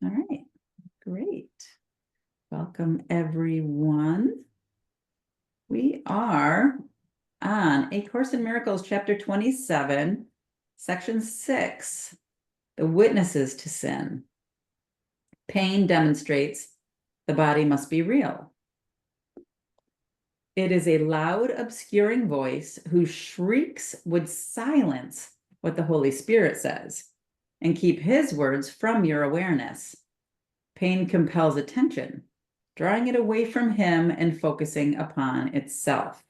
All right, great. Welcome, everyone. We are on A Course in Miracles, chapter 27, section 6, the witnesses to sin. Pain demonstrates the body must be real. It is a loud, obscuring voice whose shrieks would silence what the Holy Spirit says and keep his words from your awareness. Pain compels attention, drawing it away from him and focusing upon itself.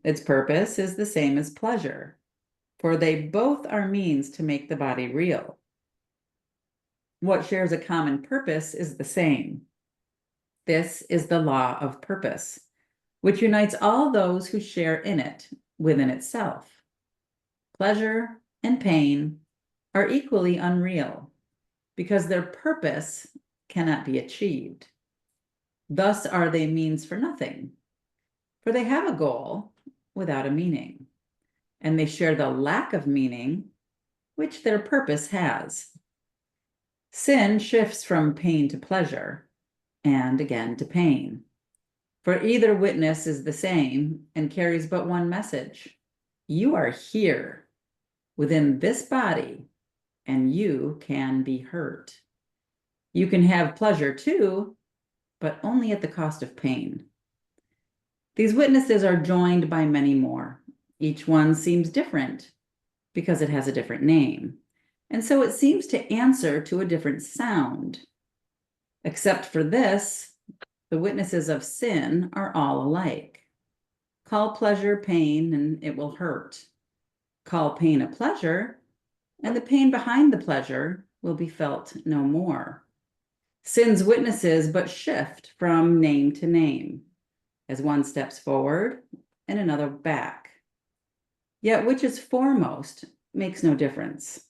Its purpose is the same as pleasure, for they both are means to make the body real. What shares a common purpose is the same. This is the law of purpose, which unites all those who share in it within itself. Pleasure and pain are equally unreal because their purpose cannot be achieved. Thus are they means for nothing, for they have a goal without a meaning, and they share the lack of meaning which their purpose has. Sin shifts from pain to pleasure, and again to pain, for either witness is the same and carries but one message. You are here within this body, and you can be hurt. You can have pleasure too, but only at the cost of pain. These witnesses are joined by many more. Each one seems different because it has a different name, and so it seems to answer to a different sound. Except for this, the witnesses of sin are all alike. Call pleasure pain, and it will hurt. Call pain a pleasure, and the pain behind the pleasure will be felt no more. Sin's witnesses but shift from name to name, as one steps forward and another back. Yet which is foremost makes no difference.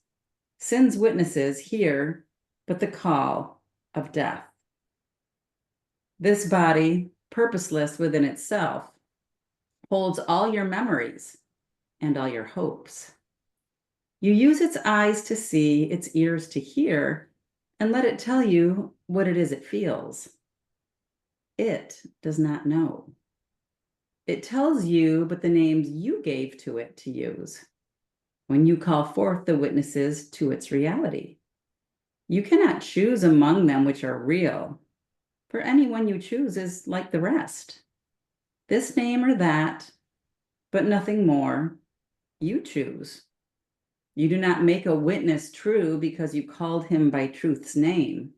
Sin's witnesses hear but the call of death. This body, purposeless within itself, holds all your memories and all your hopes. You use its eyes to see, its ears to hear, and let it tell you what it is it feels. It does not know. It tells you but the names you gave to it to use when you call forth the witnesses to its reality. You cannot choose among them which are real, for anyone you choose is like the rest. This name or that, but nothing more, you choose. You do not make a witness true because you called him by truth's name.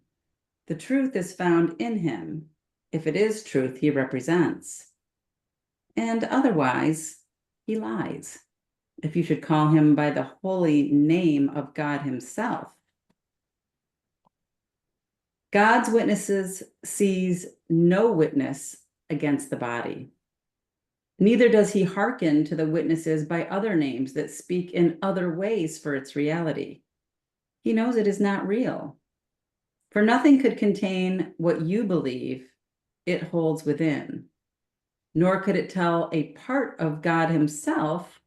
The truth is found in him, if it is truth he represents. And otherwise, he lies, if you should call him by the holy name of God himself. God's witnesses sees no witness against the body. Neither does he hearken to the witnesses by other names that speak in other ways for its reality. He knows it is not real. For nothing could contain what you believe it holds within, nor could it tell a part of God himself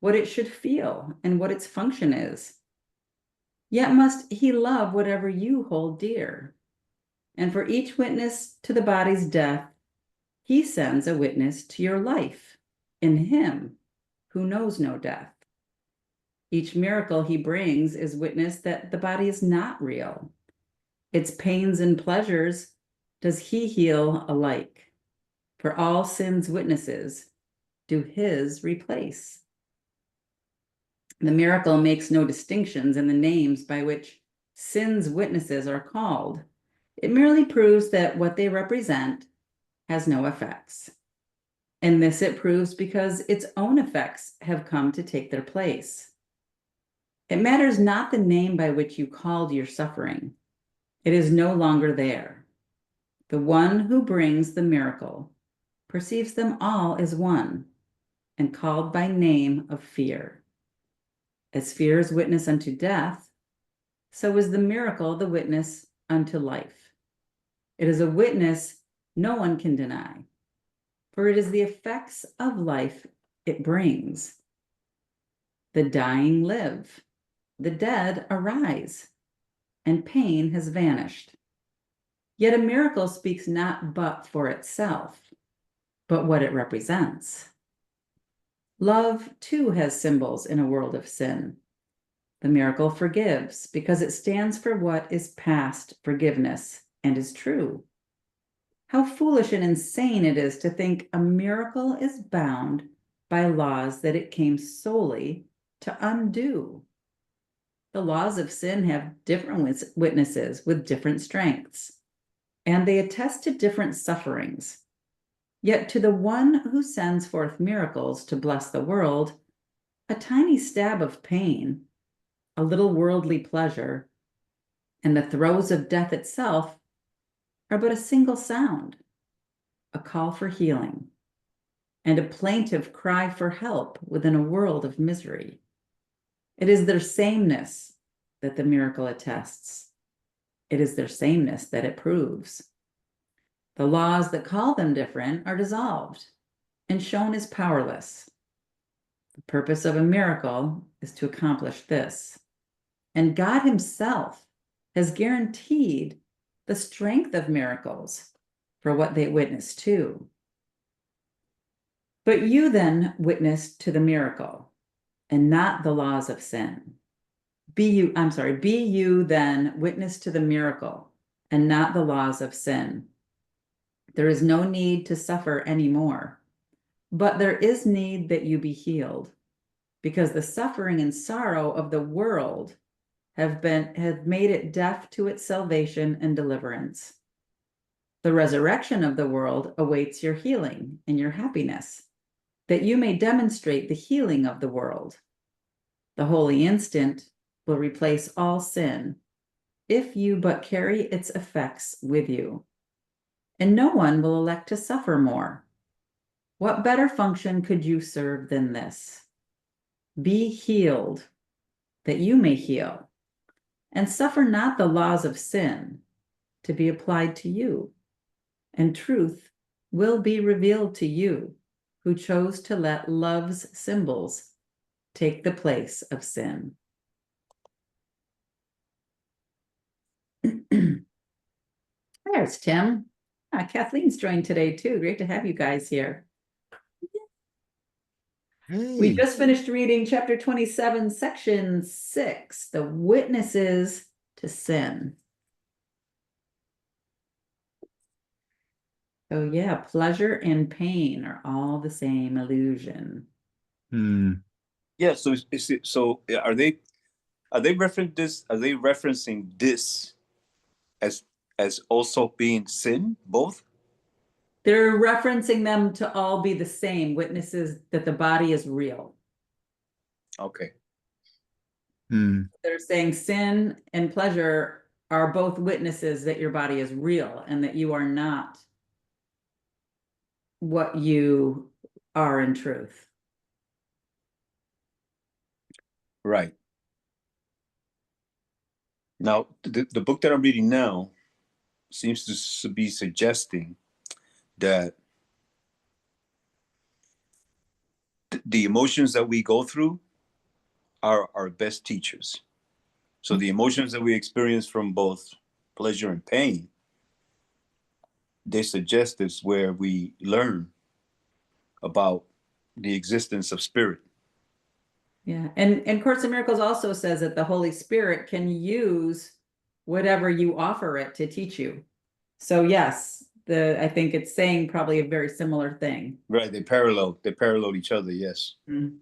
what it should feel and what its function is. Yet must he love whatever you hold dear. And for each witness to the body's death, he sends a witness to your life in him who knows no death. Each miracle he brings is witness that the body is not real. Its pains and pleasures does he heal alike. For all sin's witnesses do his replace. The miracle makes no distinctions in the names by which sin's witnesses are called. It merely proves that what they represent has no effects. And this it proves because its own effects have come to take their place. It matters not the name by which you called your suffering. It is no longer there. The one who brings the miracle perceives them all as one and called by name of fear. As fear is witness unto death, so is the miracle the witness unto life. It is a witness no one can deny, for it is the effects of life it brings. The dying live, the dead arise, and pain has vanished. Yet a miracle speaks not but for itself, but what it represents. Love, too, has symbols in a world of sin. The miracle forgives because it stands for what is past forgiveness and is true. How foolish and insane it is to think a miracle is bound by laws that it came solely to undo. The laws of sin have different witnesses with different strengths, and they attest to different sufferings. Yet to the one who sends forth miracles to bless the world, a tiny stab of pain, a little worldly pleasure, and the throes of death itself are but a single sound, a call for healing, and a plaintive cry for help within a world of misery. It is their sameness that the miracle attests. It is their sameness that it proves. The laws that call them different are dissolved and shown as powerless. The purpose of a miracle is to accomplish this. And God Himself has guaranteed the strength of miracles for what they witness to. But you then witness to the miracle and not the laws of sin. Be you then witness to the miracle and not the laws of sin. There is no need to suffer anymore, but there is need that you be healed, because the suffering and sorrow of the world have made it deaf to its salvation and deliverance. The resurrection of the world awaits your healing and your happiness, that you may demonstrate the healing of the world. The holy instant will replace all sin if you but carry its effects with you. And no one will elect to suffer more. What better function could you serve than this? Be healed, that you may heal, and suffer not the laws of sin to be applied to you. And truth will be revealed to you, who chose to let love's symbols take the place of sin. There's Tim. Kathleen's joined today too. Great to have you guys here. Hey. We just finished reading chapter 27, section 6, the witnesses to sin. So yeah, pleasure and pain are all the same illusion. Yeah, so are they referencing this as also being sin, both? They're referencing them to all be the same, witnesses that the body is real. Okay. They're saying sin and pleasure are both witnesses that your body is real and that you are not what you are in truth. Right. Now, the book that I'm reading now seems to be suggesting that the emotions that we go through are our best teachers. So the emotions that we experience from both pleasure and pain, they suggest is where we learn about the existence of spirit. Yeah, and Course in Miracles also says that the Holy Spirit can use whatever you offer it to teach you. So yes, I think it's saying probably a very similar thing. Right, they parallel each other, yes. Mm.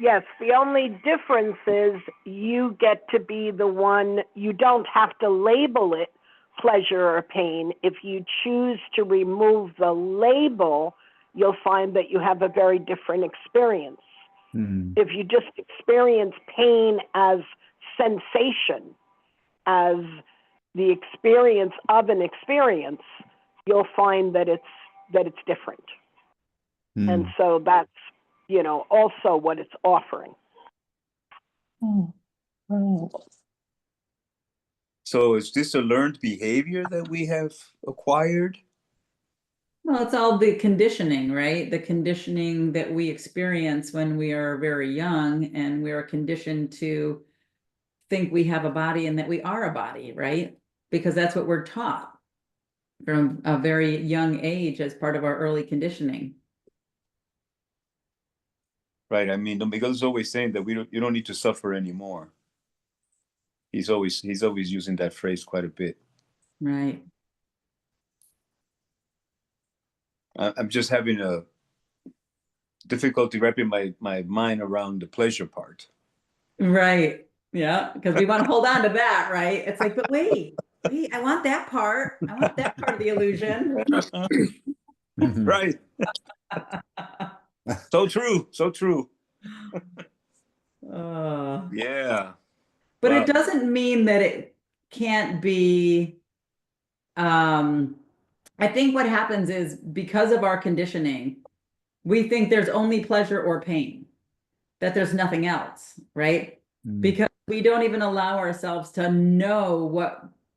Yes, the only difference is you get to be the one, you don't have to label it pleasure or pain. If you choose to remove the label, you'll find that you have a very different experience. If you just experience pain as sensation, as the experience of an experience, you'll find that it's different. And so that's, also what it's offering. So is this a learned behavior that we have acquired? Well, it's all the conditioning, right? The conditioning that we experience when we are very young, and we are conditioned to think we have a body and that we are a body, right? Because that's what we're taught from a very young age as part of our early conditioning. Right. I mean, Don Miguel's always saying that you don't need to suffer anymore. He's always using that phrase quite a bit. Right. I'm just having a difficulty wrapping my mind around the pleasure part. Right. Yeah. Because we want to hold on to that, right? It's like, but wait, I want that part. I want that part of the illusion. Right. So true. So true. Yeah. But Wow. it doesn't mean that it can't be. I think what happens is because of our conditioning, we think there's only pleasure or pain, that there's nothing else, right? Because we don't even allow ourselves to know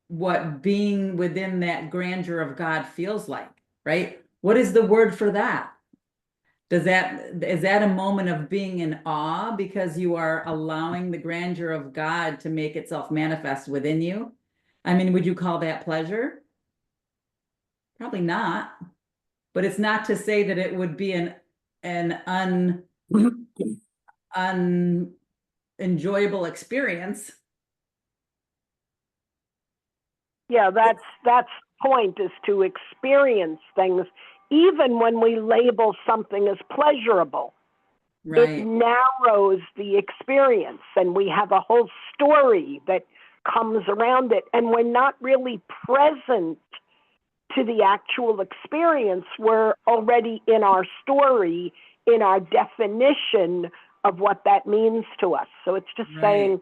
what being within that grandeur of God feels like, right? What is the word for that? Is that a moment of being in awe because you are allowing the grandeur of God to make itself manifest within you? I mean, would you call that pleasure? Probably not. But it's not to say that it would be an unenjoyable experience. Yeah, that's the point, is to experience things even when we label something as pleasurable. Right. It narrows the experience, and we have a whole story that comes around it, and we're not really present to the actual experience. We're already in our story, in our definition of what that means to us. So it's just saying,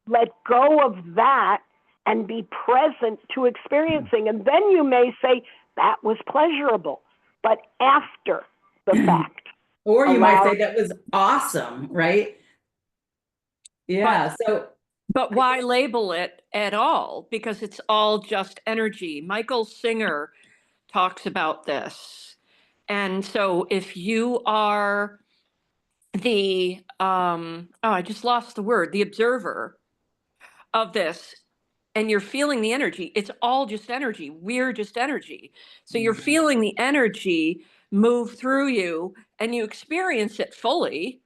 let go of that and be present to experiencing. And then you may say, that was pleasurable, but after the fact. Or you might say that was awesome, right? Yeah. But why label it at all? Because it's all just energy. Michael Singer talks about this. And so if you are the, I just lost the word, the observer of this, and you're feeling the energy, it's all just energy. We're just energy. So you're feeling the energy move through you, and you experience it fully,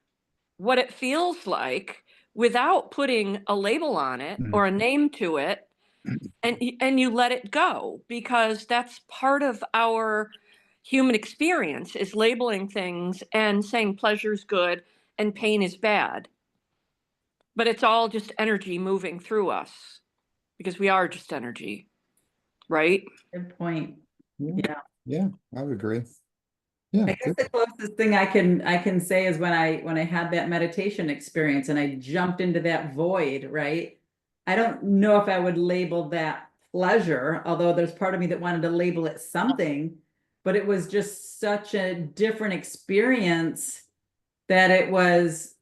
what it feels like, without putting a label on it or a name to it, and you let it go, because that's part of our human experience, is labeling things and saying pleasure's good and pain is bad. But it's all just energy moving through us, because we are just energy, right? Good point. Yeah, I would agree. Yeah, I guess the closest thing I can say is when I had that meditation experience and I jumped into that void, right? I don't know if I would label that pleasure, although there's part of me that wanted to label it something, but it was just such a different experience that it was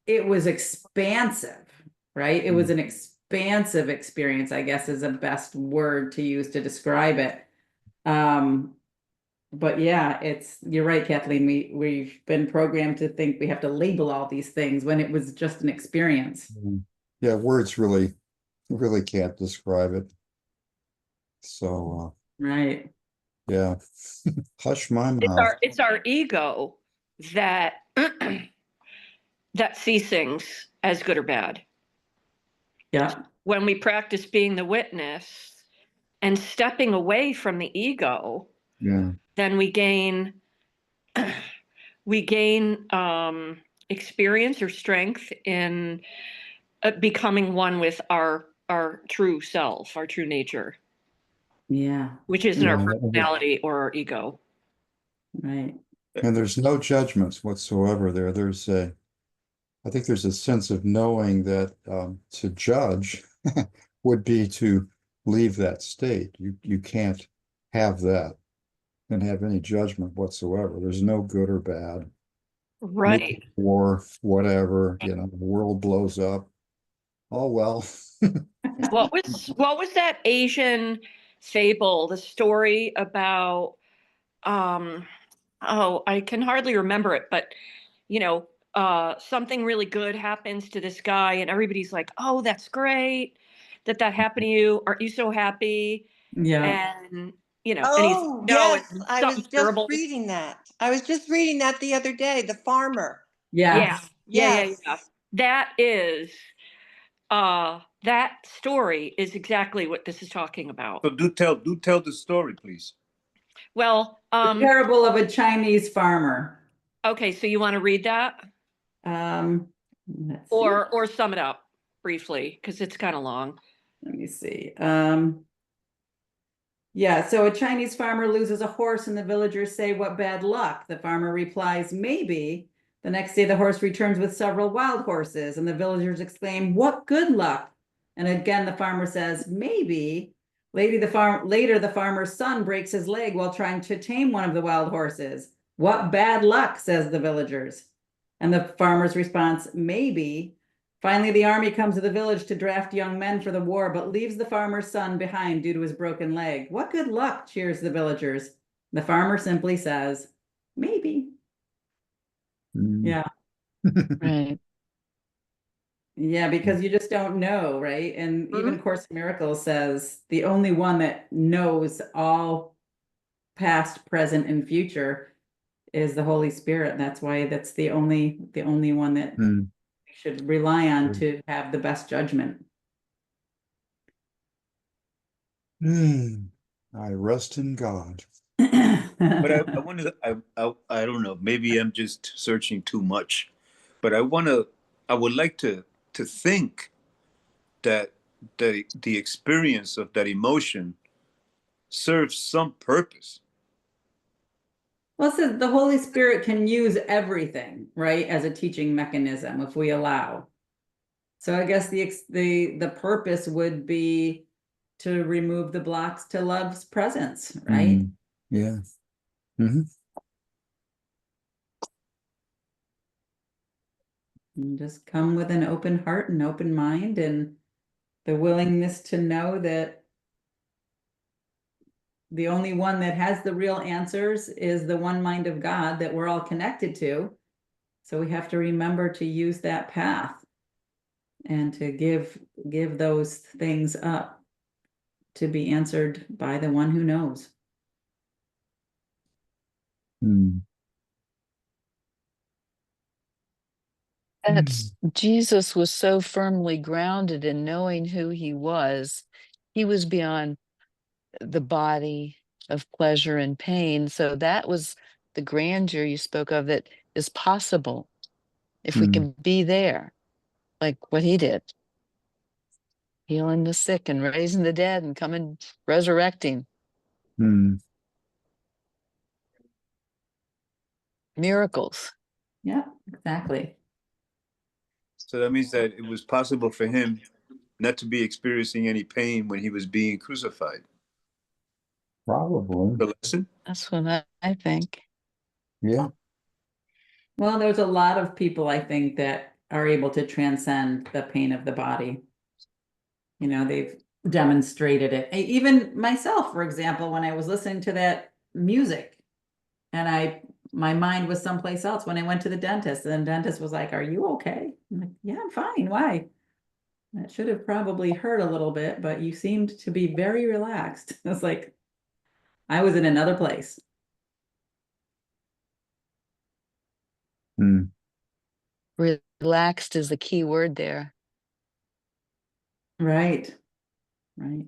expansive, right? It was an expansive experience, I guess is the best word to use to describe it. But yeah, you're right, Kathleen. We've been programmed to think we have to label all these things when it was just an experience. Yeah, words really can't describe it. So Right. yeah. Hush my mouth. It's our ego that that sees things as good or bad. Yeah. When we practice being the witness and stepping away from the ego, then we gain experience or strength in becoming one with our true self, our true nature. Yeah. Which isn't our personality or our ego. Right. And there's no judgments whatsoever there. I think there's a sense of knowing that to judge would be to leave that state. You can't have that and have any judgment whatsoever. There's no good or bad. Right. Or whatever, the world blows up. Oh, well. What was that Asian fable, the story about, I can hardly remember it, but something really good happens to this guy, and everybody's like, "Oh, that's great that that happened to you. Aren't you so happy?" Yeah. And and he's Oh, no, yes, it's I was something just terrible. reading that. I was just reading that the other day, the farmer. Yeah, Yes. yeah. Yes. That is that story is exactly what this is talking about. So do tell the story, please. Well, The parable of a Chinese farmer. okay, so you want to read that Let's see. or sum it up briefly because it's kind of long. Let me see. Yeah, so a Chinese farmer loses a horse and the villagers say, "What bad luck." The farmer replies, "Maybe." The next day, the horse returns with several wild horses and the villagers exclaim, "What good luck." And again, the farmer says, "Maybe." Later, the farmer's son breaks his leg while trying to tame one of the wild horses. "What bad luck," says the villagers. And the farmer's response, "Maybe." Finally, the army comes to the village to draft young men for the war, but leaves the farmer's son behind due to his broken leg. "What good luck," cheers the villagers. The farmer simply says, "Maybe." Mm. Yeah. Right. Yeah, because you just don't know, right? And even Course in Miracles says the only one that knows all past, present, and future is the Holy Spirit. That's why that's the only one that Mm. we should rely on to have the best judgment. Mm. I rest in God. But I want to. I don't know. Maybe I'm just searching too much. But I would like to think that the experience of that emotion serves some purpose. Well, it says the Holy Spirit can use everything, right, as a teaching mechanism if we allow. So I guess the purpose would be to remove the blocks to love's presence, right? Mm. Yeah. Mm-hmm. And just come with an open heart and open mind and the willingness to know that the only one that has the real answers is the one mind of God that we're all connected to. So we have to remember to use that path and to give those things up to be answered by the one who knows. Mm. That's Jesus was so firmly grounded in knowing who he was. He was beyond the body of pleasure and pain. So that was the grandeur you spoke of that is possible if we Mm. can be there, like what he did, healing the sick and raising the dead and coming resurrecting Mm. miracles. Yeah, exactly. So that means that it was possible for him not to be experiencing any pain when he was being crucified. Probably. The lesson. That's what I think. Yeah. Well, there's a lot of people, I think, that are able to transcend the pain of the body. They've demonstrated it. Even myself, for example, when I was listening to that music and my mind was someplace else when I went to the dentist, and the dentist was like, "Are you okay?" I'm like, "Yeah, I'm fine. Why?" That should have probably hurt a little bit, but you seemed to be very relaxed. It's like I was in another place. Mm. Relaxed is the key word there. Right. Right.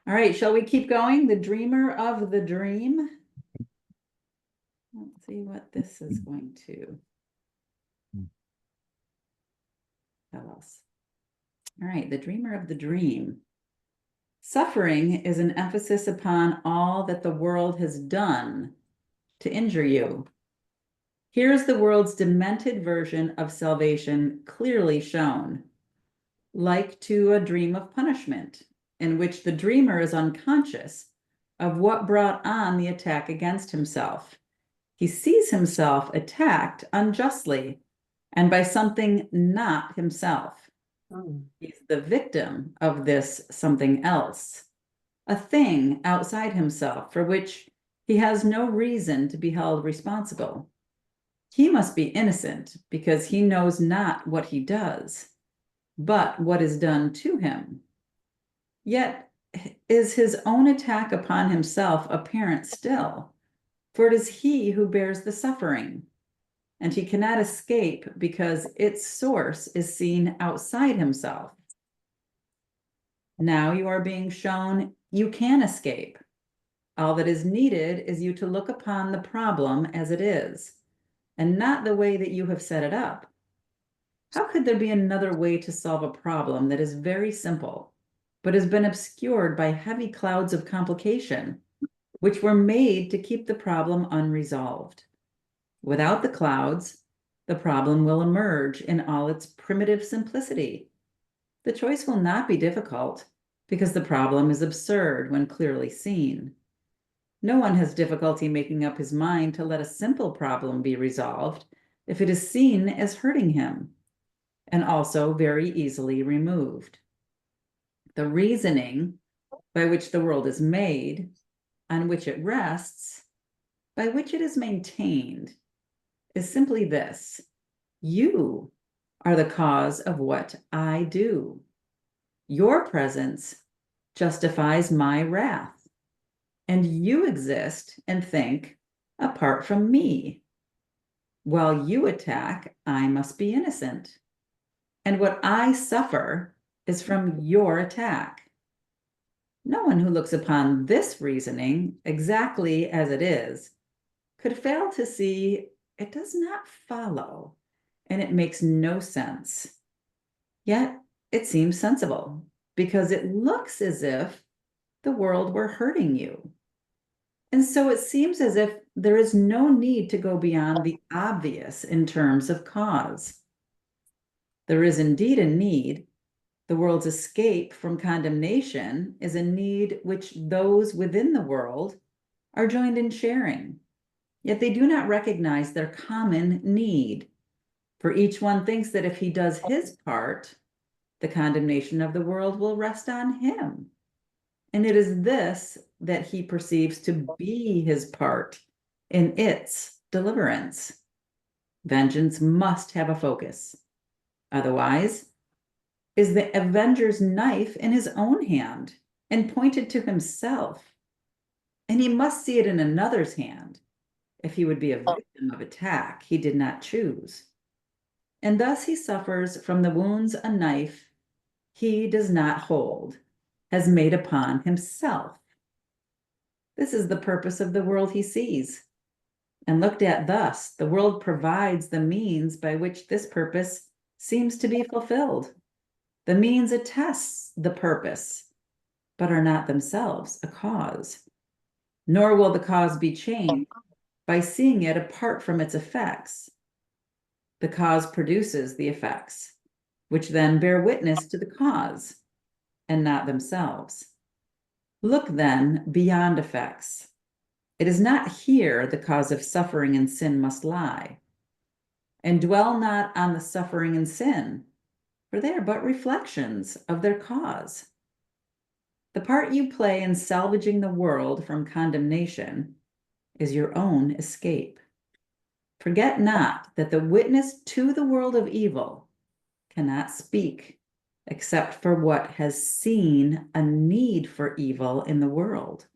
All right, shall we keep going? The dreamer of the dream. Let's see what this is going to tell us. All right, the dreamer of the dream. Suffering is an emphasis upon all that the world has done to injure you. Here's the world's demented version of salvation clearly shown, like to a dream of punishment, in which the dreamer is unconscious of what brought on the attack against himself. He sees himself attacked unjustly and by something not himself. He's the victim of this something else, a thing outside himself for which he has no reason to be held responsible. He must be innocent because he knows not what he does, but what is done to him. Yet is his own attack upon himself apparent still, for it is he who bears the suffering, and he cannot escape because its source is seen outside himself. Now you are being shown you can escape. All that is needed is you to look upon the problem as it is, and not the way that you have set it up. How could there be another way to solve a problem that is very simple, but has been obscured by heavy clouds of complication, which were made to keep the problem unresolved? Without the clouds, the problem will emerge in all its primitive simplicity. The choice will not be difficult because the problem is absurd when clearly seen. No one has difficulty making up his mind to let a simple problem be resolved if it is seen as hurting him, and also very easily removed. The reasoning by which the world is made, on which it rests, by which it is maintained, is simply this: you are the cause of what I do. Your presence justifies my wrath, and you exist and think apart from me. While you attack, I must be innocent. And what I suffer is from your attack. No one who looks upon this reasoning exactly as it is could fail to see it does not follow, and it makes no sense. Yet it seems sensible because it looks as if the world were hurting you. And so it seems as if there is no need to go beyond the obvious in terms of cause. There is indeed a need. The world's escape from condemnation is a need which those within the world are joined in sharing. Yet they do not recognize their common need, for each one thinks that if he does his part, the condemnation of the world will rest on him. And it is this that he perceives to be his part in its deliverance. Vengeance must have a focus. Otherwise, is the avenger's knife in his own hand and pointed to himself. And he must see it in another's hand if he would be a victim of attack he did not choose. And thus he suffers from the wounds a knife he does not hold has made upon himself. This is the purpose of the world he sees. And looked at thus, the world provides the means by which this purpose seems to be fulfilled. The means attests the purpose, but are not themselves a cause. Nor will the cause be changed by seeing it apart from its effects. The cause produces the effects, which then bear witness to the cause, and not themselves. Look then beyond effects. It is not here the cause of suffering and sin must lie. And dwell not on the suffering and sin, for they are but reflections of their cause. The part you play in salvaging the world from condemnation is your own escape. Forget not that the witness to the world of evil cannot speak except for what has seen a need for evil in the world.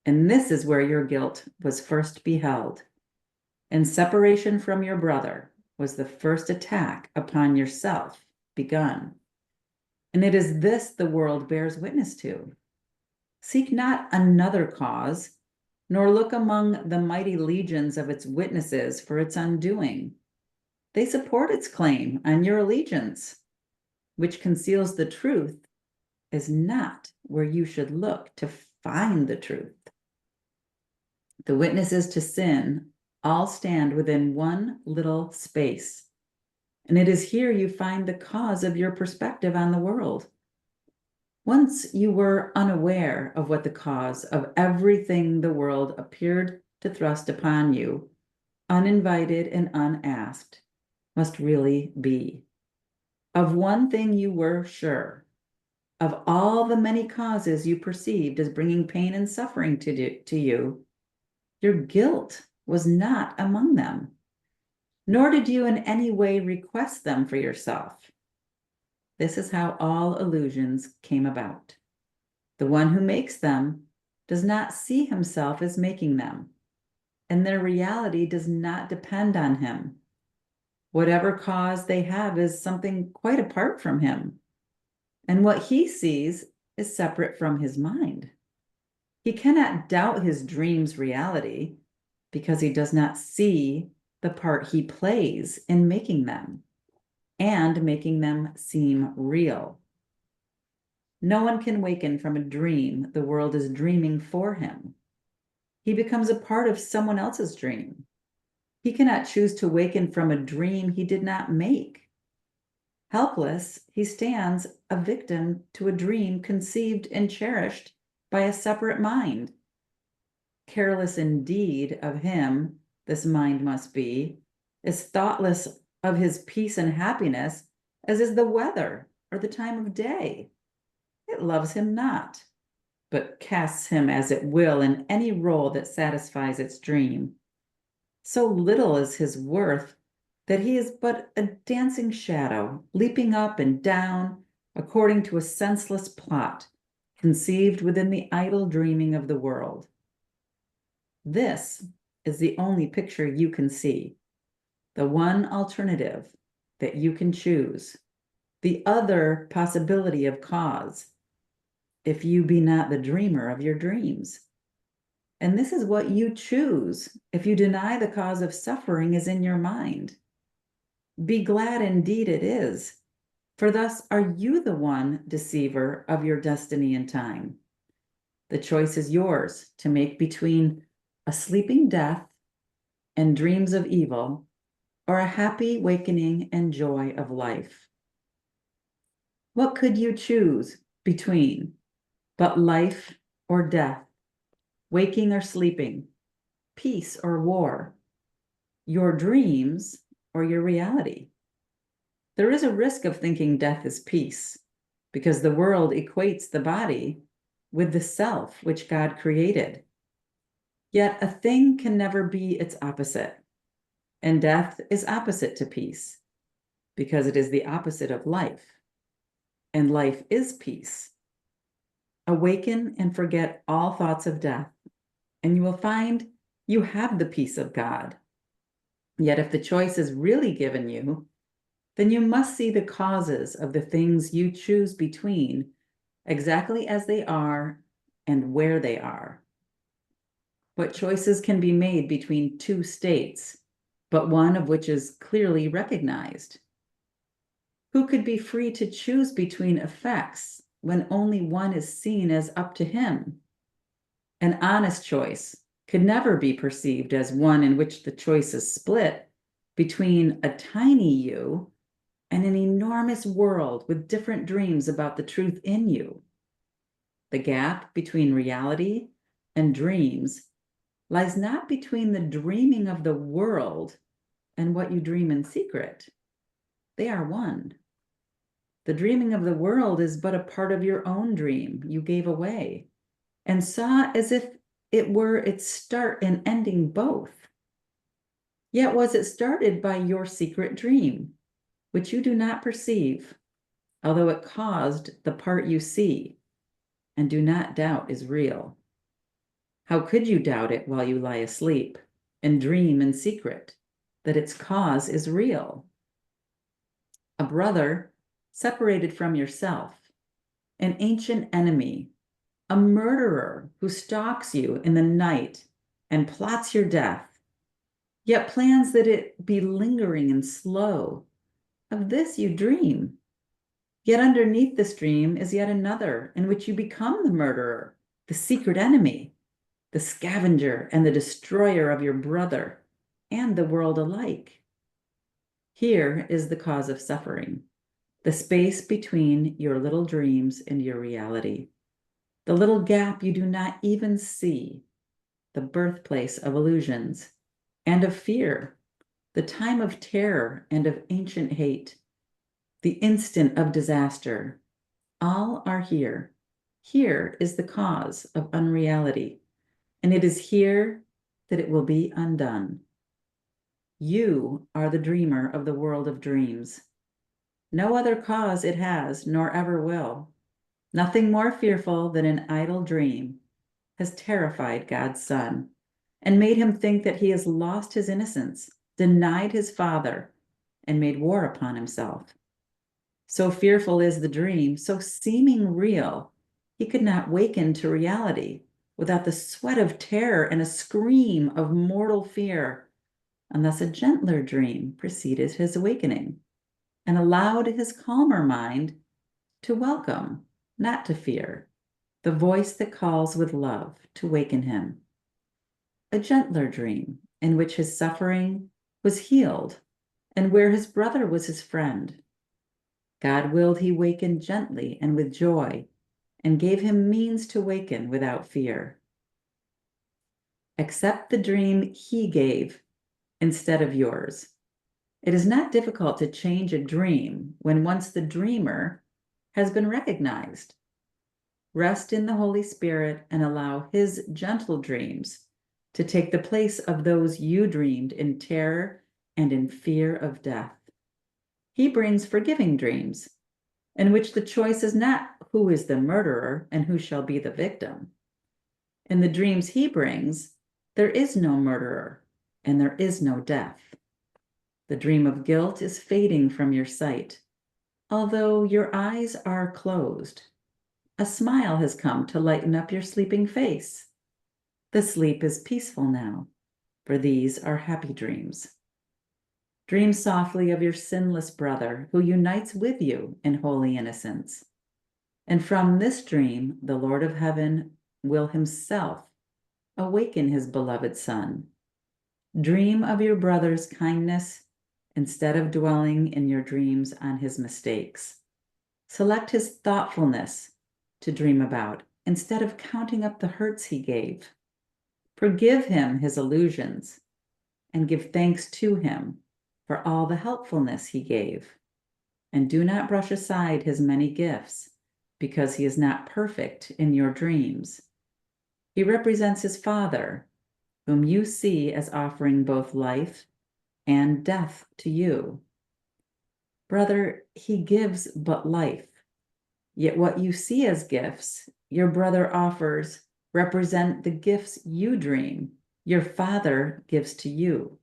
And this is where your guilt was first beheld. And separation from your brother was the first attack upon yourself begun. And it is this the world bears witness to. Seek not another cause, nor look among the mighty legions of its witnesses for its undoing. They support its claim on your allegiance, which conceals the truth, is not where you should look to find the truth. The witnesses to sin all stand within one little space, and it is here you find the cause of your perspective on the world. Once you were unaware of what the cause of everything the world appeared to thrust upon you, uninvited and unasked, must really be. Of one thing you were sure: of all the many causes you perceived as bringing pain and suffering to you, your guilt was not among them. nor did you in any way request them for yourself. This is how all illusions came about. The one who makes them does not see himself as making them, and their reality does not depend on him. Whatever cause they have is something quite apart from him, and what he sees is separate from his mind. He cannot doubt his dream's reality because he does not see the part he plays in making them and making them seem real. No one can waken from a dream the world is dreaming for him. He becomes a part of someone else's dream. He cannot choose to waken from a dream he did not make. Helpless, he stands a victim to a dream conceived and cherished by a separate mind. Careless indeed of him, this mind must be, as thoughtless of his peace and happiness as is the weather or the time of day. It loves him not, but casts him as it will in any role that satisfies its dream. So little is his worth that he is but a dancing shadow, leaping up and down according to a senseless plot conceived within the idle dreaming of the world. This is the only picture you can see, the one alternative that you can choose, the other possibility of cause, if you be not the dreamer of your dreams. And this is what you choose if you deny the cause of suffering is in your mind. Be glad indeed it is, for thus are you the one deceiver of your destiny and time. The choice is yours to make between a sleeping death and dreams of evil, or a happy wakening and joy of life. What could you choose between but life or death, waking or sleeping, peace or war, your dreams or your reality? There is a risk of thinking death is peace, because the world equates the body with the self which God created. Yet a thing can never be its opposite, and death is opposite to peace, because it is the opposite of life, and life is peace. Awaken and forget all thoughts of death, and you will find you have the peace of God. Yet if the choice is really given you, then you must see the causes of the things you choose between exactly as they are and where they are. What choices can be made between two states, but one of which is clearly recognized? Who could be free to choose between effects when only one is seen as up to him? An honest choice could never be perceived as one in which the choice is split between a tiny you and an enormous world with different dreams about the truth in you. The gap between reality and dreams lies not between the dreaming of the world and what you dream in secret. They are one. The dreaming of the world is but a part of your own dream you gave away and saw as if it were its start and ending both. Yet was it started by your secret dream, which you do not perceive, although it caused the part you see and do not doubt is real. How could you doubt it while you lie asleep and dream in secret that its cause is real? A brother separated from yourself, an ancient enemy, a murderer who stalks you in the night and plots your death, yet plans that it be lingering and slow. Of this you dream. Yet underneath this dream is yet another in which you become the murderer, the secret enemy, the scavenger and the destroyer of your brother and the world alike. Here is the cause of suffering, the space between your little dreams and your reality, the little gap you do not even see, the birthplace of illusions and of fear, the time of terror and of ancient hate, the instant of disaster. All are here. Here is the cause of unreality, and it is here that it will be undone. You are the dreamer of the world of dreams. No other cause it has, nor ever will. Nothing more fearful than an idle dream has terrified God's Son and made him think that he has lost his innocence, denied his Father, and made war upon himself. So fearful is the dream, so seeming real, he could not waken to reality without the sweat of terror and a scream of mortal fear, unless a gentler dream preceded his awakening and allowed his calmer mind to welcome, not to fear, the voice that calls with love to waken him. A gentler dream in which his suffering was healed and where his brother was his friend. God willed he waken gently and with joy, and gave him means to waken without fear. Accept the dream he gave instead of yours. It is not difficult to change a dream when once the dreamer has been recognized. Rest in the Holy Spirit and allow his gentle dreams to take the place of those you dreamed in terror and in fear of death. He brings forgiving dreams, in which the choice is not who is the murderer and who shall be the victim. In the dreams he brings, there is no murderer and there is no death. The dream of guilt is fading from your sight, although your eyes are closed. A smile has come to lighten up your sleeping face. The sleep is peaceful now, for these are happy dreams. Dream softly of your sinless brother who unites with you in holy innocence. And from this dream, the Lord of heaven will himself awaken his beloved Son. Dream of your brother's kindness instead of dwelling in your dreams on his mistakes. Select his thoughtfulness to dream about instead of counting up the hurts he gave. Forgive him his illusions and give thanks to him for all the helpfulness he gave. And do not brush aside his many gifts because he is not perfect in your dreams. He represents his Father, whom you see as offering both life and death to you. Brother, he gives but life. Yet what you see as gifts, your brother offers represent the gifts you dream your Father gives to you.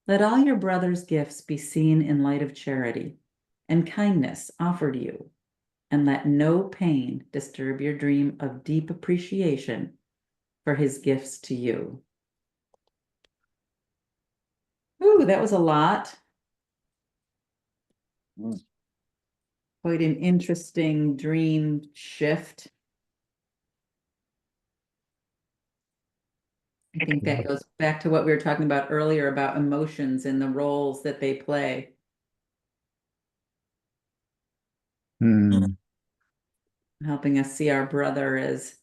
Let all your brother's gifts be seen in light of charity and kindness offered you, and let no pain disturb your dream of deep appreciation for his gifts to you. Ooh, that was a lot. Mm. Quite an interesting dream shift. I think that goes back to what we were talking about earlier about emotions and the roles that they play. Helping us see our brother as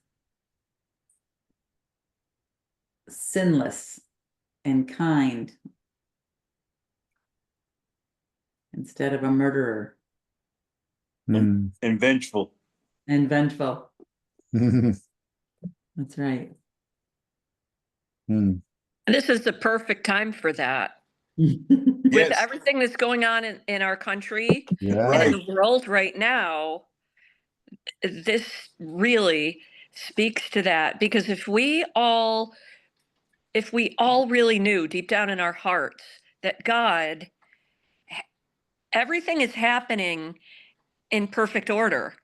sinless and kind instead of a murderer And vengeful. and vengeful. That's right. This is the perfect time for that. With Yes. everything that's going on in our country Yeah. and in Right. the world right now, this really speaks to that. Because if we all really knew deep down in our hearts that God, everything is happening in perfect order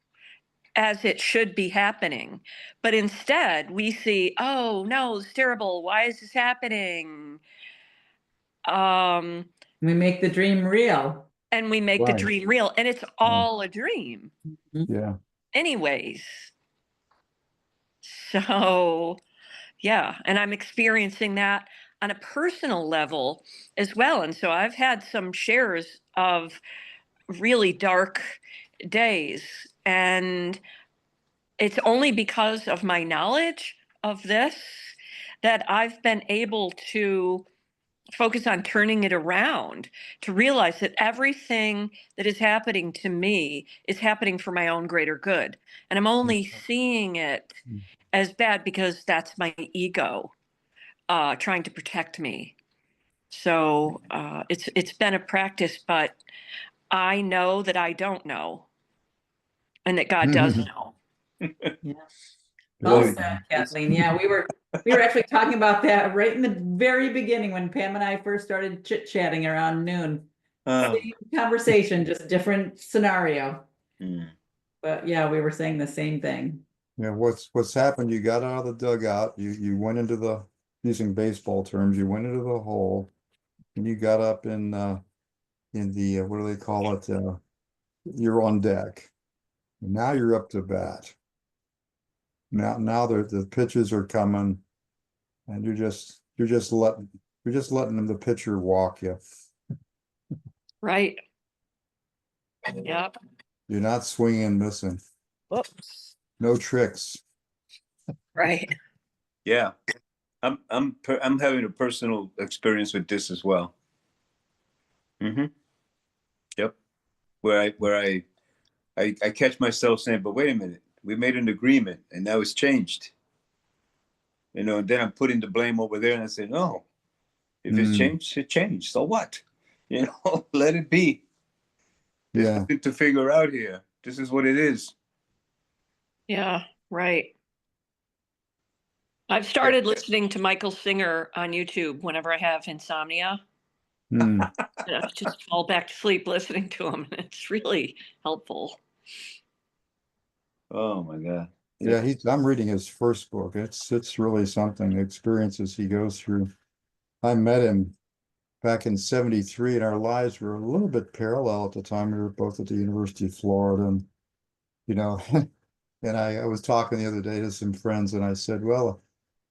as it should be happening. But instead we see, oh no, it's terrible. Why is this happening? We make the dream real. And we make the Right. dream real, and it's all a dream Yeah. anyways. So yeah, and I'm experiencing that on a personal level as well. And so I've had some shares of really dark days, and it's only because of my knowledge of this that I've been able to focus on turning it around, to realize that everything that is happening to me is happening for my own greater good. And I'm only seeing it as bad because that's my ego trying to protect me. So it's been a practice, but I know that I don't know, and that God does know. Yeah. Well Very said, It's- Kathleen. Yeah, we were actually talking about that right in the very beginning when Pam and I first started chit-chatting around noon. Same conversation, just different scenario. mm, But yeah, we were saying the same thing. Yeah, what's happened, you got out of the dugout, you went into the, using baseball terms, you went into the hole, and you got up in the, what do they call it? You're on deck. And now you're up to bat. Now the pitches are coming, and you're just letting the pitcher walk you. Right. Yep. You're not swinging and missing. Whoops. No tricks. Right. yeah, I'm having a personal experience with this as well. Yep. Where I catch myself saying, but wait a minute, we made an agreement and now it's changed. You know, and then I'm putting the blame over there and I say, no, if it's changed, it changed. So what? You know, let it be. There's Yeah. nothing to figure out here. This is what it is. Yeah. Right. I've started listening to Michael Singer on YouTube whenever I have insomnia. Hmm. And I just fall back to sleep listening to him, and it's really helpful. Oh my God. Yeah, I'm reading his first book. It's really something, the experiences he goes through. I met him back in '73, and our lives were a little bit parallel at the time. We were both at the University of Florida, and you know, and I was talking the other day to some friends, and I said, well,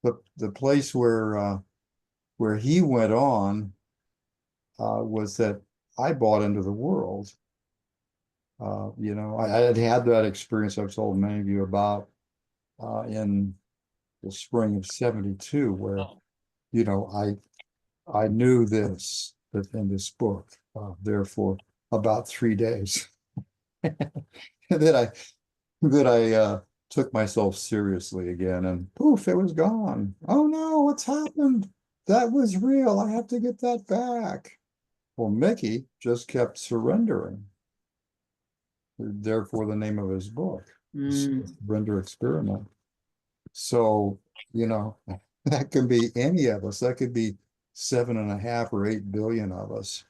the place where he went on was that I bought into the world. You know, I had had that experience I've told many of you about in the spring of '72, where, you know, I knew this in this book, there for about 3 days. And then I took myself seriously again, and poof, it was gone. Oh no, what's happened? That was real. I have to get that back. Well, Mickey just kept surrendering. Therefore, the name of his book, Surrender Experiment. So, you know, that can be any of us. That could be 7.5 or 8 billion of us.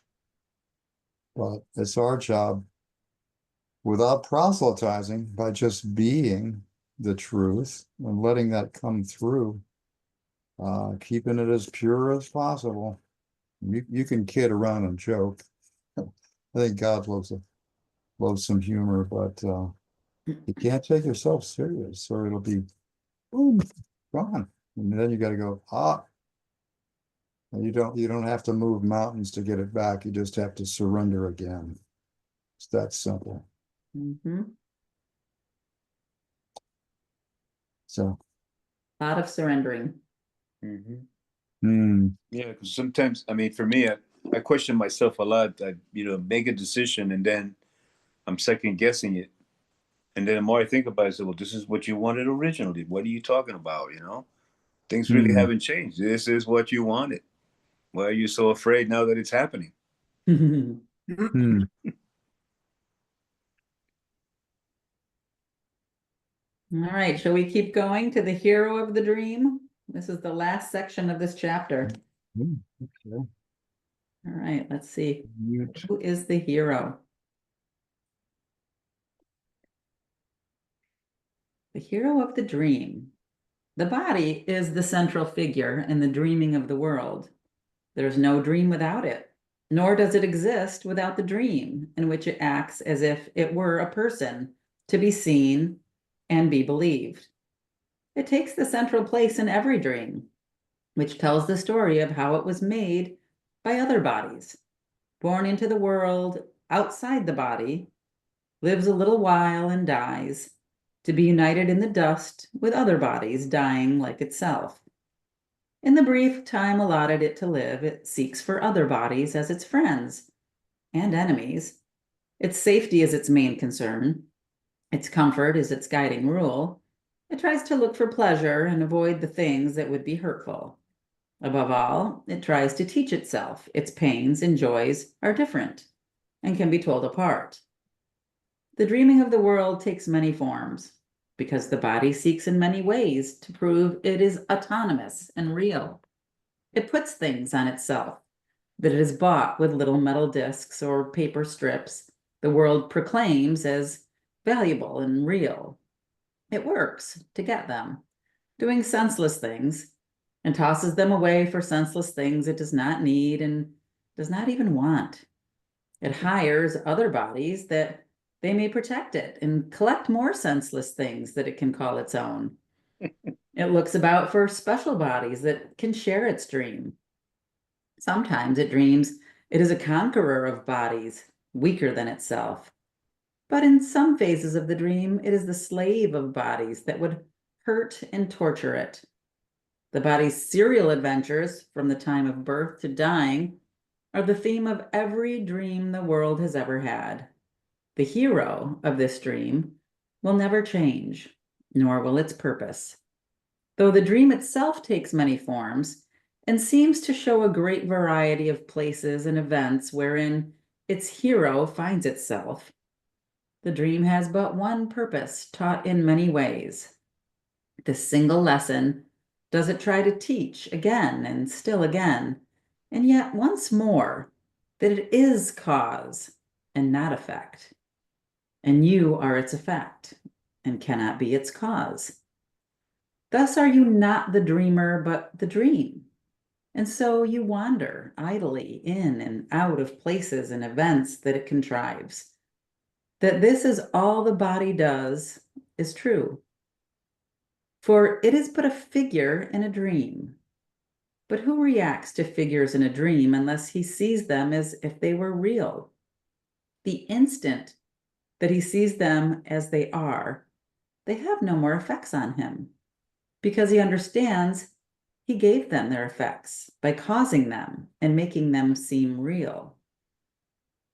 But it's our job, without proselytizing, by just being the truth and letting that come through, keeping it as pure as possible. You can kid around and joke. I think God loves some humor, but you can't take yourself serious, or it'll be boom, gone. And then you got to go, you don't have to move mountains to get it back. You just have to surrender again. It's that simple. Mm-hmm. So, A lot of surrendering. Yeah, because sometimes, I mean, for me, I question myself a lot. I, you know, make a decision and then I'm second guessing it. And then the more I think about it, I say, well, this is what you wanted originally. What are you talking about? You know, things really haven't changed. This is what you wanted. Why are you so afraid now that it's happening? All right, shall we keep going to the hero of the dream? This is the last section of this chapter. Okay. All right, let's see. Mute. Who is the hero? The hero of the dream. The body is the central figure in the dreaming of the world. There's no dream without it, nor does it exist without the dream, in which it acts as if it were a person to be seen and be believed. It takes the central place in every dream, which tells the story of how it was made by other bodies, born into the world outside the body, lives a little while and dies, to be united in the dust with other bodies dying like itself. In the brief time allotted it to live, it seeks for other bodies as its friends and enemies. Its safety is its main concern. Its comfort is its guiding rule. It tries to look for pleasure and avoid the things that would be hurtful. Above all, it tries to teach itself its pains and joys are different and can be told apart. The dreaming of the world takes many forms because the body seeks in many ways to prove it is autonomous and real. It puts things on itself that it is bought with little metal discs or paper strips the world proclaims as valuable and real. It works to get them, doing senseless things, and tosses them away for senseless things it does not need and does not even want. It hires other bodies that they may protect it and collect more senseless things that it can call its own. It looks about for special bodies that can share its dream. Sometimes it dreams it is a conqueror of bodies, weaker than itself. But in some phases of the dream, it is the slave of bodies that would hurt and torture it. The body's serial adventures, from the time of birth to dying, are the theme of every dream the world has ever had. The hero of this dream will never change, nor will its purpose. Though the dream itself takes many forms and seems to show a great variety of places and events wherein its hero finds itself, the dream has but one purpose taught in many ways. This single lesson does it try to teach again and still again, and yet once more, that it is cause and not effect. And you are its effect and cannot be its cause. Thus are you not the dreamer, but the dream. And so you wander idly in and out of places and events that it contrives. That this is all the body does is true. For it is but a figure in a dream. But who reacts to figures in a dream unless he sees them as if they were real? The instant that he sees them as they are, they have no more effects on him, because he understands he gave them their effects by causing them and making them seem real.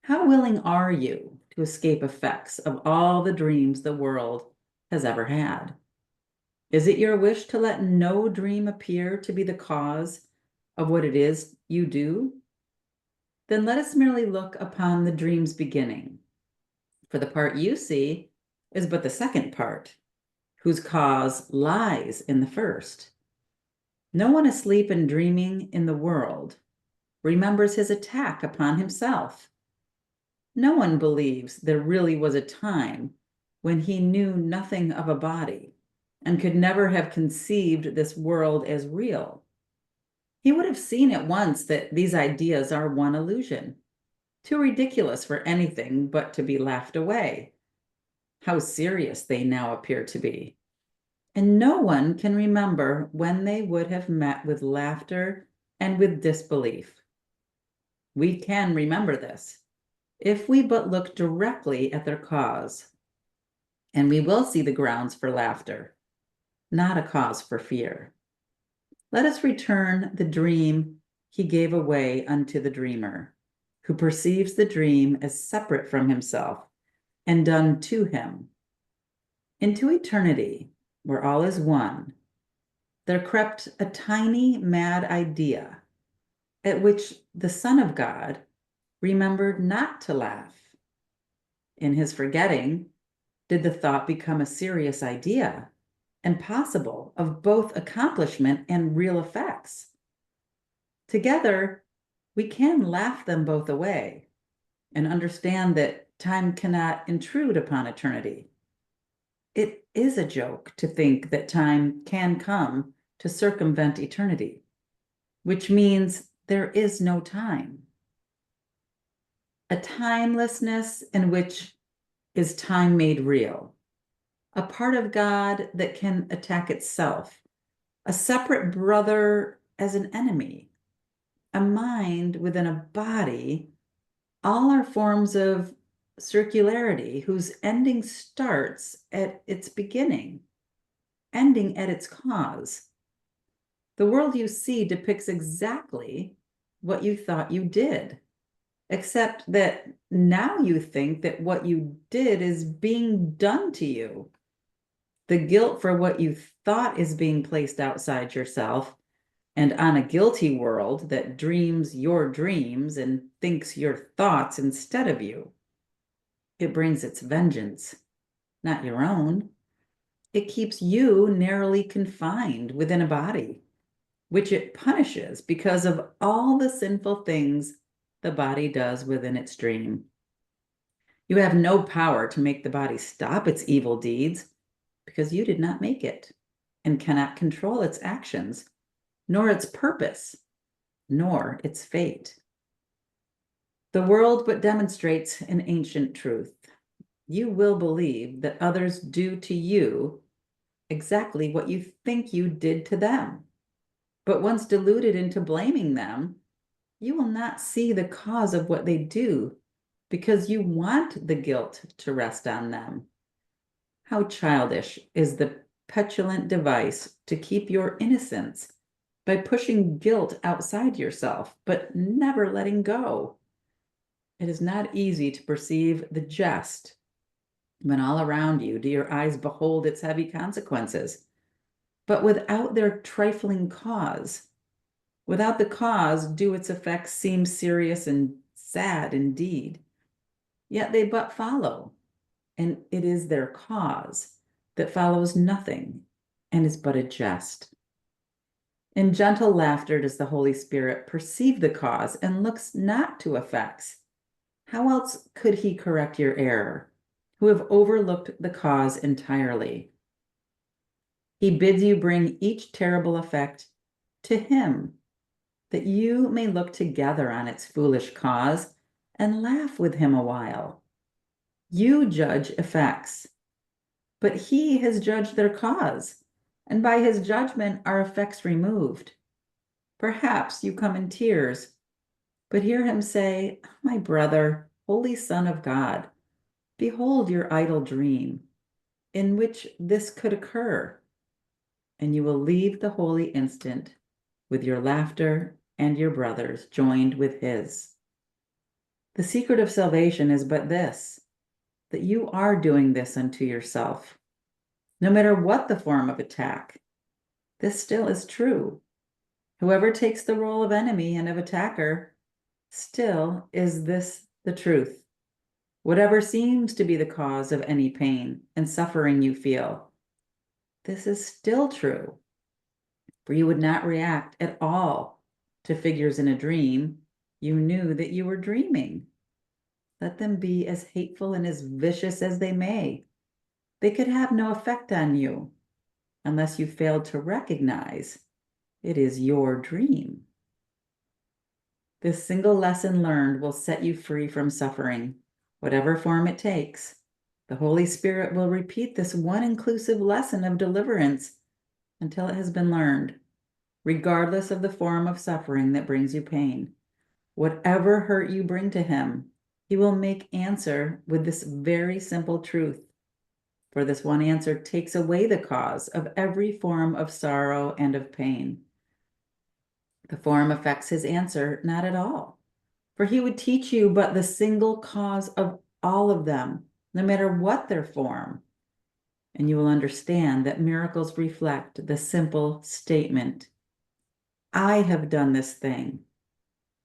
How willing are you to escape effects of all the dreams the world has ever had? Is it your wish to let no dream appear to be the cause of what it is you do? Then let us merely look upon the dream's beginning, for the part you see is but the second part, whose cause lies in the first. No one asleep and dreaming in the world remembers his attack upon himself. No one believes there really was a time when he knew nothing of a body and could never have conceived this world as real. He would have seen at once that these ideas are one illusion, too ridiculous for anything but to be laughed away. How serious they now appear to be. And no one can remember when they would have met with laughter and with disbelief. We can remember this if we but look directly at their cause, and we will see the grounds for laughter, not a cause for fear. Let us return the dream he gave away unto the dreamer, who perceives the dream as separate from himself and done to him. Into eternity, where all is one, there crept a tiny mad idea at which the Son of God remembered not to laugh. In his forgetting, did the thought become a serious idea and possible of both accomplishment and real effects. Together, we can laugh them both away and understand that time cannot intrude upon eternity. It is a joke to think that time can come to circumvent eternity, which means there is no time. A timelessness in which is time made real, a part of God that can attack itself, a separate brother as an enemy, a mind within a body, all are forms of circularity whose ending starts at its beginning, ending at its cause. The world you see depicts exactly what you thought you did, except that now you think that what you did is being done to you. The guilt for what you thought is being placed outside yourself And on a guilty world that dreams your dreams and thinks your thoughts instead of you, it brings its vengeance, not your own. It keeps you narrowly confined within a body, which it punishes because of all the sinful things the body does within its dream. You have no power to make the body stop its evil deeds because you did not make it and cannot control its actions, nor its purpose, nor its fate. The world but demonstrates an ancient truth. You will believe that others do to you exactly what you think you did to them. But once deluded into blaming them, you will not see the cause of what they do because you want the guilt to rest on them. How childish is the petulant device to keep your innocence by pushing guilt outside yourself, but never letting go. It is not easy to perceive the jest when all around you do your eyes behold its heavy consequences, but without their trifling cause. Without the cause do its effects seem serious and sad indeed. Yet they but follow, and it is their cause that follows nothing and is but a jest. In gentle laughter does the Holy Spirit perceive the cause and looks not to effects. How else could he correct your error, who have overlooked the cause entirely? He bids you bring each terrible effect to him, that you may look together on its foolish cause and laugh with him a while. You judge effects, but he has judged their cause, and by his judgment are effects removed. Perhaps you come in tears, but hear him say, my brother, Holy Son of God, behold your idle dream, in which this could occur, and you will leave the holy instant with your laughter and your brother's joined with his. The secret of salvation is but this, that you are doing this unto yourself. No matter what the form of attack, this still is true. Whoever takes the role of enemy and of attacker, still is this the truth. Whatever seems to be the cause of any pain and suffering you feel, this is still true. For you would not react at all to figures in a dream. You knew that you were dreaming. Let them be as hateful and as vicious as they may. They could have no effect on you unless you failed to recognize it is your dream. This single lesson learned will set you free from suffering, whatever form it takes. The Holy Spirit will repeat this one inclusive lesson of deliverance until it has been learned, regardless of the form of suffering that brings you pain. Whatever hurt you bring to him, he will make answer with this very simple truth. For this one answer takes away the cause of every form of sorrow and of pain. The form affects his answer not at all, for he would teach you but the single cause of all of them, no matter what their form. And you will understand that miracles reflect the simple statement, I have done this thing,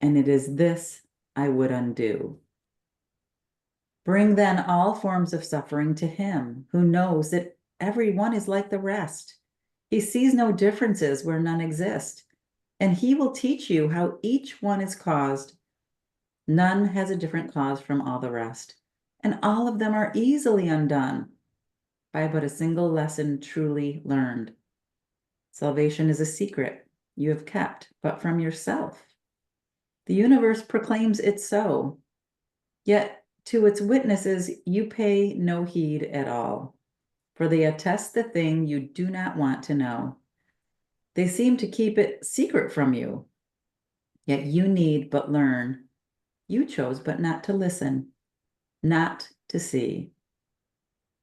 and it is this I would undo. Bring then all forms of suffering to him who knows that every one is like the rest. He sees no differences where none exist, and he will teach you how each one is caused. None has a different cause from all the rest, and all of them are easily undone by but a single lesson truly learned. Salvation is a secret you have kept but from yourself. The universe proclaims it so, yet to its witnesses you pay no heed at all, for they attest the thing you do not want to know. They seem to keep it secret from you, yet you need but learn. You chose but not to listen, not to see.